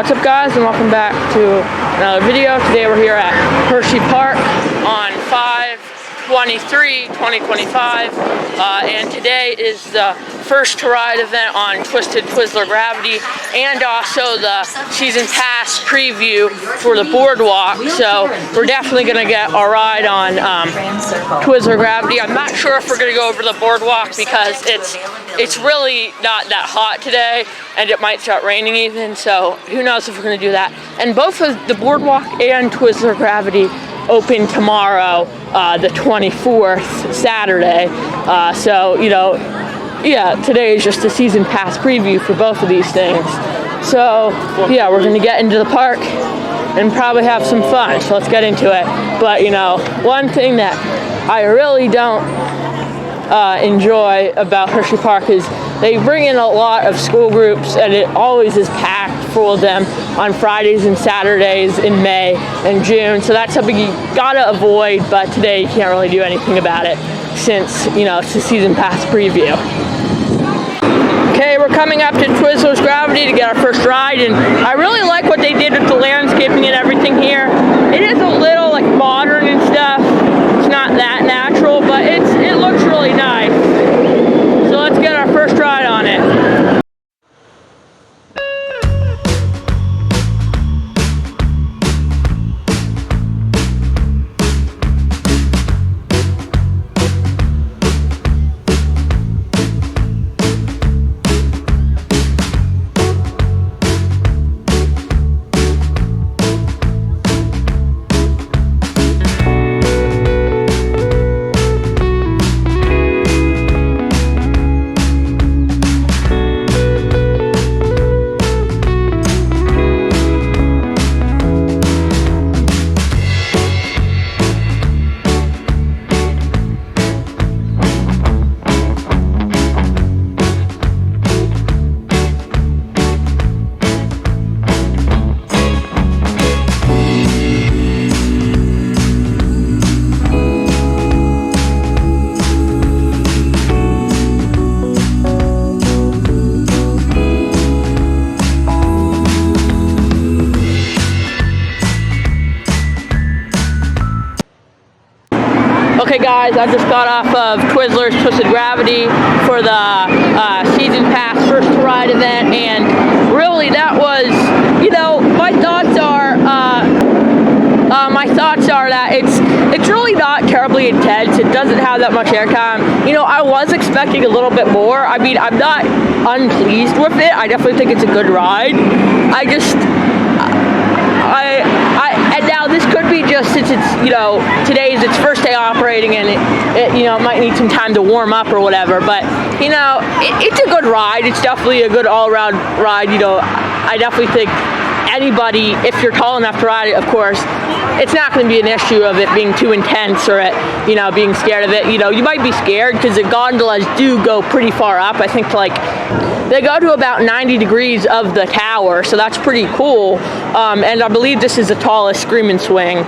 What's up, guys, and welcome back to another video. Today we're here at Hersheypark on 5/23/2025, and today is the first to ride event on Twisted Twizzler Gravity, and also the season pass preview for the boardwalk. So we're definitely going to get our ride on Twizzler Gravity. I'm not sure if we're going to go over the boardwalk because it's really not that hot today, and it might start raining even, so who knows if we're going to do that. And both of the boardwalk and Twizzler Gravity open tomorrow, the 24th, Saturday. So, you know, yeah, today is just a season pass preview for both of these things. So, yeah, we're going to get into the park and probably have some fun, so let's get into it. But, you know, one thing that I really don't enjoy about Hersheypark is they bring in a lot of school groups, and it always is packed full of them on Fridays and Saturdays in May and June. So that's something you gotta avoid, but today you can't really do anything about it since, you know, it's a season pass preview. Okay, we're coming up to Twizzlers Gravity to get our first ride, and I really like what they did with the landscaping and everything here. It is a little like modern and stuff. It's not that natural, but it looks really nice. So let's get our first ride on it. Okay guys, I just got off of Twizzlers Twisted Gravity for the season pass first to ride event, and really that was, you know, my thoughts are that it's really not terribly intense. It doesn't have that much airtime. You know, I was expecting a little bit more. I mean, I'm not unpleased with it. I definitely think it's a good ride. And now this could be just since it's, you know, today is its first day operating, and it you know, it might need some time to warm up or whatever, but, you know, it's a good ride. It's definitely a good all-around ride. You know, I definitely think anybody, if you're tall enough to ride it, of course, it's not going to be an issue of it being too intense or it, you know, being scared of it. You know, you might be scared because the gondolas do go pretty far up. I think like they go to about 90 degrees of the tower, so that's pretty cool. And I believe this is the tallest screaming swing.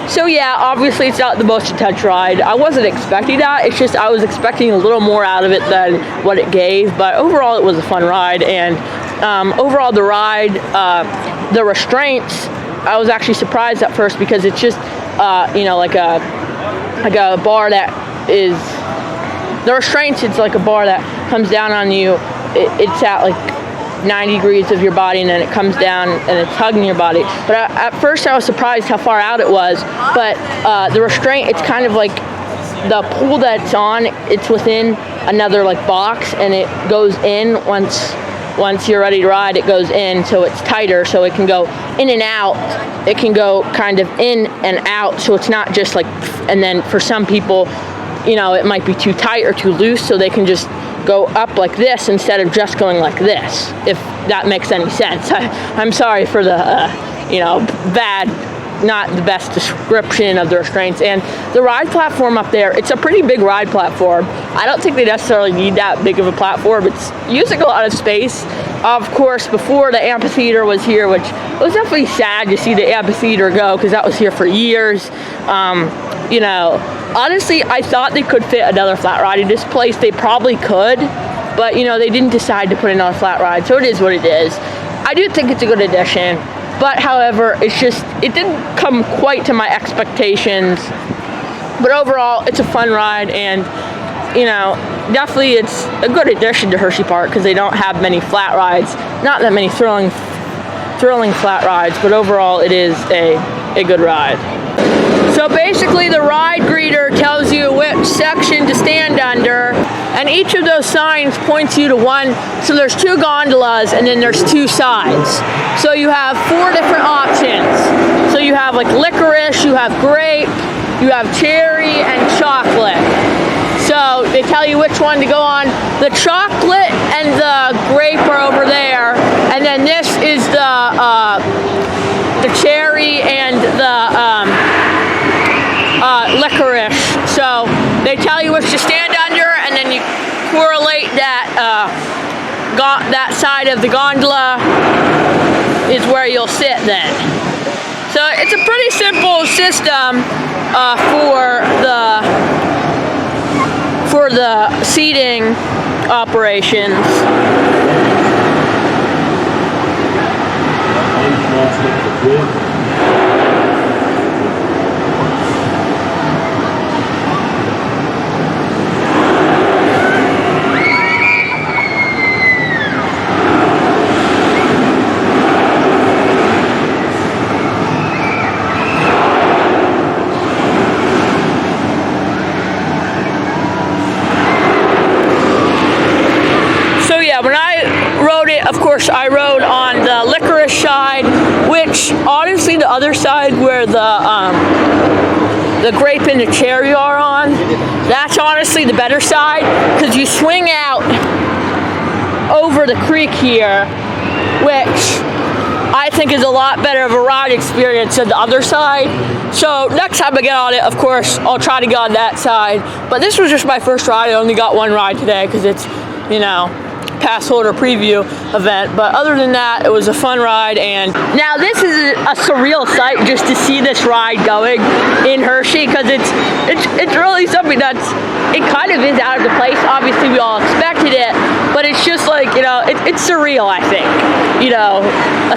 So yeah, obviously it's not the most intense ride. I wasn't expecting that. It's just I was expecting a little more out of it than what it gave. But overall, it was a fun ride. And overall, the ride, the restraints, I was actually surprised at first because it's just, you know, like a bar that is, the restraints, it's like a bar that comes down on you. It's at like 90 degrees of your body, and then it comes down and it's hugging your body. But at first I was surprised how far out it was. But the restraint, it's kind of like the pool that's on, it's within another like box, and it goes in once you're ready to ride. It goes in, so it's tighter, so it can go in and out. It can go kind of in and out, so it's not just like, and then for some people, you know, it might be too tight or too loose, so they can just go up like this instead of just going like this, if that makes any sense. I'm sorry for the, you know, not the best description of the restraints. And the ride platform up there, it's a pretty big ride platform. I don't think they necessarily need that big of a platform. It's using a lot of space. Of course, before the amphitheater was here, which was definitely sad to see the amphitheater go because that was here for years. You know, honestly, I thought they could fit another flat ride in this place. They probably could, but, you know, they didn't decide to put another flat ride, so it is what it is. I do think it's a good addition, but however, it didn't come quite to my expectations. But overall, it's a fun ride, and you know, definitely it's a good addition to Hersheypark because they don't have many flat rides, not that many thrilling flat rides, but overall it is a good ride. So basically the ride greeter tells you which section to stand under, and each of those signs points you to one. So there's 2 gondolas and then there's 2 sides. So you have 4 different options. So you have like licorice, you have grape, you have cherry, and chocolate. So they tell you which one to go on. The chocolate and the grape are over there, and then this is the cherry and the licorice. So they tell you which to stand under, and then you correlate that that side of the gondola is where you'll sit then. So it's a pretty simple system for the seating operations. When I rode it, of course, I rode on the licorice side, which honestly the other side where the grape and the cherry are on, that's honestly the better side because you swing out over the creek here, which I think is a lot better of a ride experience than the other side. So next time I get on it, of course, I'll try to get on that side. But this was just my first ride. I only got one ride today because it's, you know, pass holder preview event, but other than that, it was a fun ride. And now this is a surreal sight just to see this ride going in Hershey, because it's really something it kind of is out of the place. Obviously we all expected it, but it's just like, you know, it's surreal, I think, you know,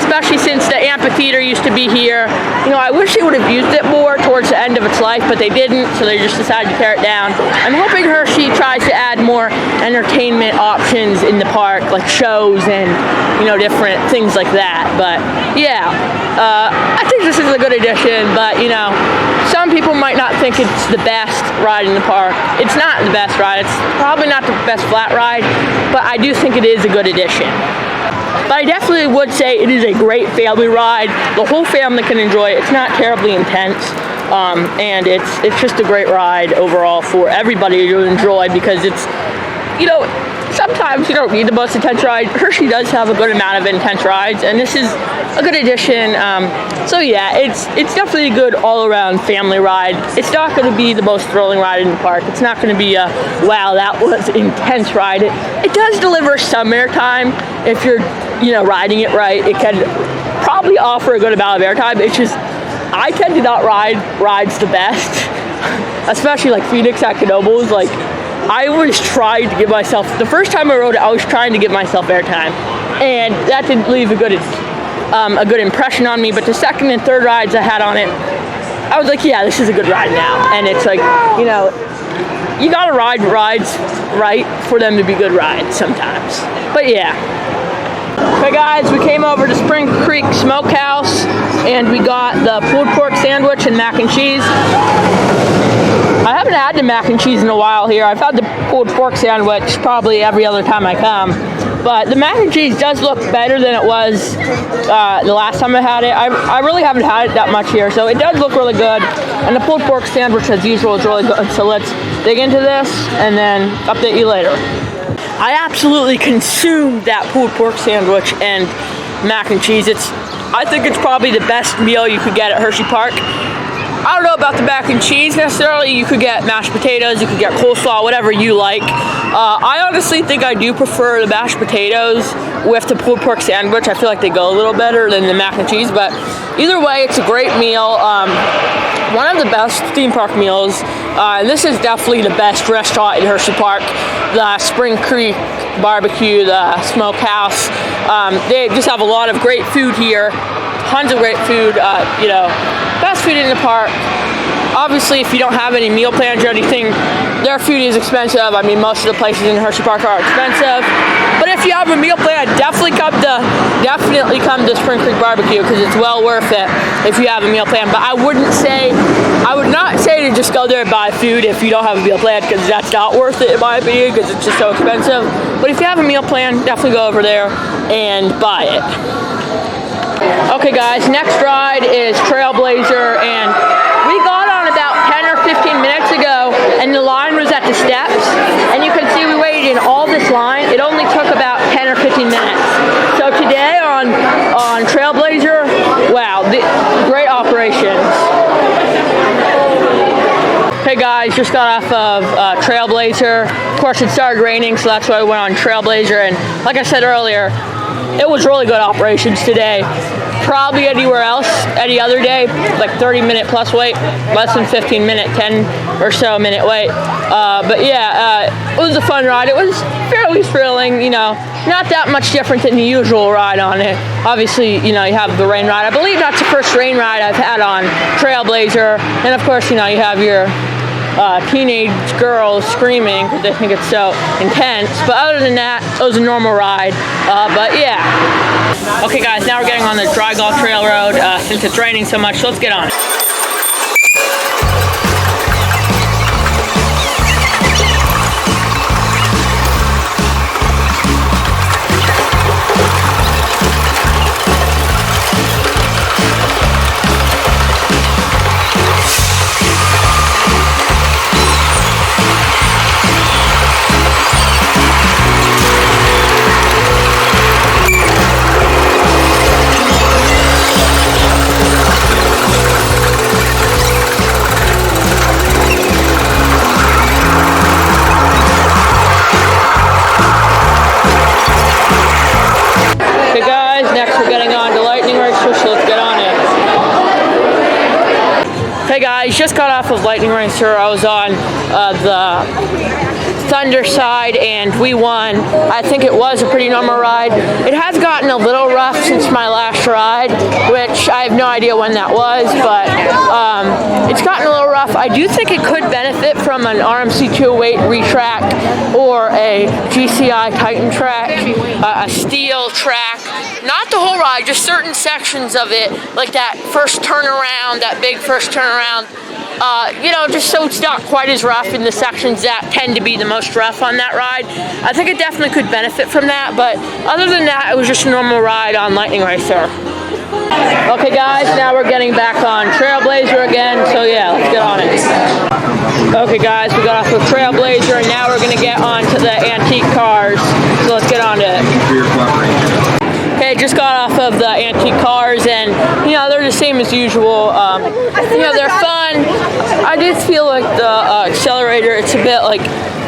especially since the amphitheater used to be here. You know, I wish they would have used it more towards the end of its life, but they didn't, so they just decided to tear it down. I'm hoping Hershey tries to add more entertainment options in the park, like shows and, you know, different things like that. But yeah, I think this is a good addition, but you know, some people might not think it's the best ride in the park. It's not the best ride, it's probably not the best flat ride, but I do think it is a good addition. But I definitely would say it is a great family ride. The whole family can enjoy it. It's not terribly intense, and it's just a great ride overall for everybody to enjoy, because it's, you know, sometimes you don't need the most intense ride. Hershey does have a good amount of intense rides, and this is a good addition. So yeah, it's definitely a good all-around family ride. It's not going to be the most thrilling ride in the park. It's not going to be a, wow, that was intense ride. It does deliver some airtime if you're, you know, riding it right. It can probably offer a good amount of airtime. It's just, I tend to not ride rides the best, especially like Phoenix at Knoebels. Like, I always tried to give myself, the first time I rode it, I was trying to give myself airtime, and that didn't leave a good impression on me. But the second and third rides I had on it, I was like, yeah, this is a good ride now. And it's like, you know, you gotta ride rides right for them to be good rides sometimes. But yeah. Okay guys, we came over to Spring Creek Smokehouse, and we got the pulled pork sandwich and mac and cheese. I haven't had the mac and cheese in a while here. I've had the pulled pork sandwich probably every other time I come. But the mac and cheese does look better than it was the last time I had it. I really haven't had it that much here, so it does look really good. And the pulled pork sandwich, as usual, is really good. So let's dig into this and then update you later. I absolutely consumed that pulled pork sandwich and mac and cheese. I think it's probably the best meal you could get at Hersheypark. I don't know about the mac and cheese necessarily. You could get mashed potatoes, you could get coleslaw, whatever you like. I honestly think I do prefer the mashed potatoes with the pulled pork sandwich. I feel like they go a little better than the mac and cheese, but either way, it's a great meal. One of the best theme park meals. This is definitely the best restaurant in Hersheypark. The Spring Creek Barbecue, the Smokehouse. They just have a lot of great food here. Tons of great food, you know, best food in the park. Obviously, if you don't have any meal plans or anything, their food is expensive. I mean, most of the places in Hersheypark are expensive. But if you have a meal plan, definitely come to Spring Creek Barbecue, because it's well worth it if you have a meal plan. But I would not say to just go there and buy food if you don't have a meal plan, because that's not worth it in my opinion, because it's just so expensive. But if you have a meal plan, definitely go over there and buy it. Okay guys, next ride is Trailblazer, and we got on about 10 or 15 minutes ago, and the line was at the steps, and you can see we waited in all this line. It only took about 10 or 15 minutes. So today on Trailblazer, wow, great operations. Hey guys, just got off of Trailblazer. Of course, it started raining, so that's why we went on Trailblazer, and like I said earlier, it was really good operations today. Probably anywhere else, any other day, like 30-minute plus wait, less than 15-minute, 10 or so minute wait. But yeah, it was a fun ride. It was fairly thrilling, you know, not that much different than the usual ride on it. Obviously, you know, you have the rain ride. I believe that's the first rain ride I've had on Trailblazer. And of course, you know, you have your teenage girls screaming because they think it's so intense. But other than that, it was a normal ride. But yeah. Okay guys, now we're getting on the dry golf trail road since it's raining so much, so let's get on it. Guys, just got off of Lightning Racer. I was on the Thunder side and we won. I think it was a pretty normal ride. It has gotten a little rough since my last ride, which I have no idea when that was, but it's gotten a little rough. I do think it could benefit from an RMC 208 retrack or a GCI Titan track, a steel track. Not the whole ride, just certain sections of it, like that first turnaround, that big first turnaround. You know, just so it's not quite as rough in the sections that tend to be the most rough on that ride. I think it definitely could benefit from that, but other than that, it was just a normal ride on Lightning Racer. Okay guys, now we're getting back on Trailblazer again, so yeah, let's get on it. Okay guys, we got off of Trailblazer and now we're going to get on to the antique cars, so let's get on to it. Okay, just got off of the antique cars and, you know, they're the same as usual. You know, they're fun. I just feel like the accelerator, it's a bit like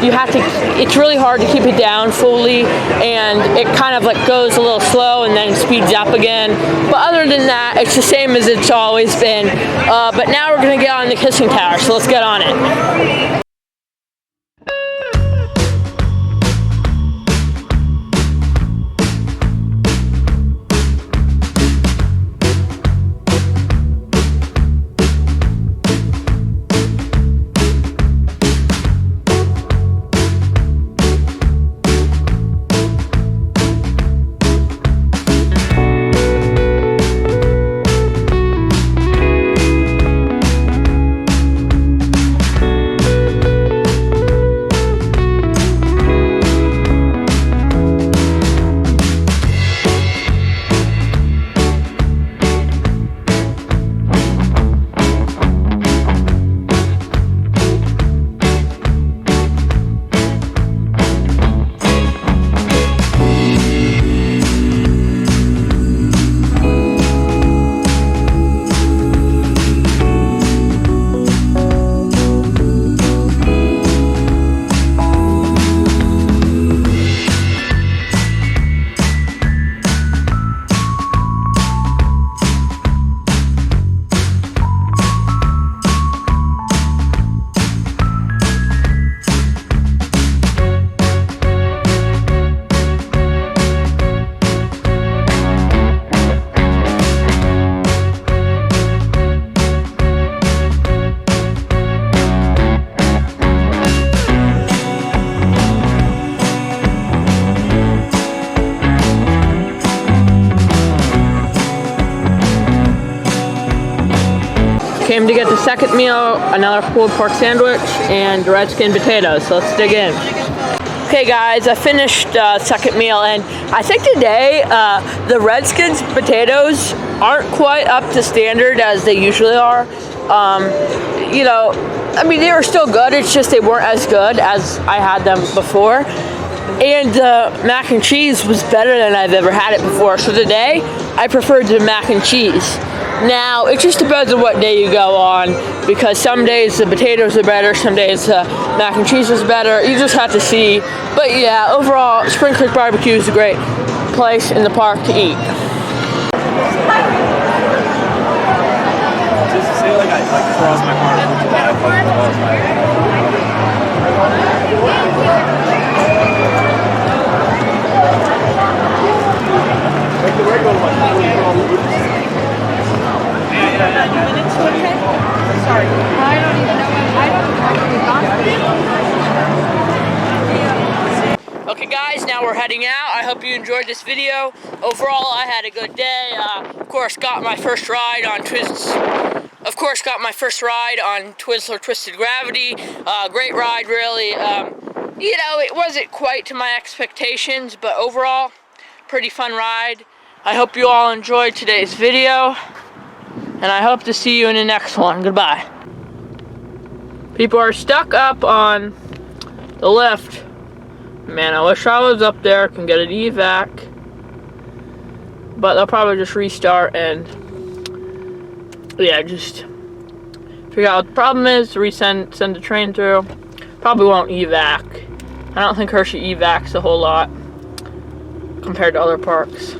it's really hard to keep it down fully, and it kind of like goes a little slow and then speeds up again. But other than that, it's the same as it's always been. But now we're going to get on the kissing tower, so let's get on it. Came to get the second meal, another pulled pork sandwich, and Redskin potatoes. So let's dig in. Okay guys, I finished second meal, and I think today the Redskins potatoes aren't quite up to standard as they usually are. You know, I mean, they were still good, it's just they weren't as good as I had them before. And the mac and cheese was better than I've ever had it before. So today, I preferred the mac and cheese. Now, it just depends on what day you go on, because some days the potatoes are better, some days the mac and cheese is better. You just have to see. But yeah, overall, Spring Creek Barbecue is a great place in the park to eat. Just say like I cross my heart. Like the regular one. Sorry. I don't even know when. I don't know. Okay guys, now we're heading out. I hope you enjoyed this video. Overall, I had a good day. Of course, got my first ride on TWIZZLER Twisted Gravity. Great ride, really. You know, it wasn't quite to my expectations, but overall, pretty fun ride. I hope you all enjoyed today's video, and I hope to see you in the next one. Goodbye. People are stuck up on the lift. Man, I wish I was up there, can get an evac. But they'll probably just restart and, yeah, just figure out what the problem is, send the train through. Probably won't evac. I don't think Hershey evacs a whole lot compared to other parks.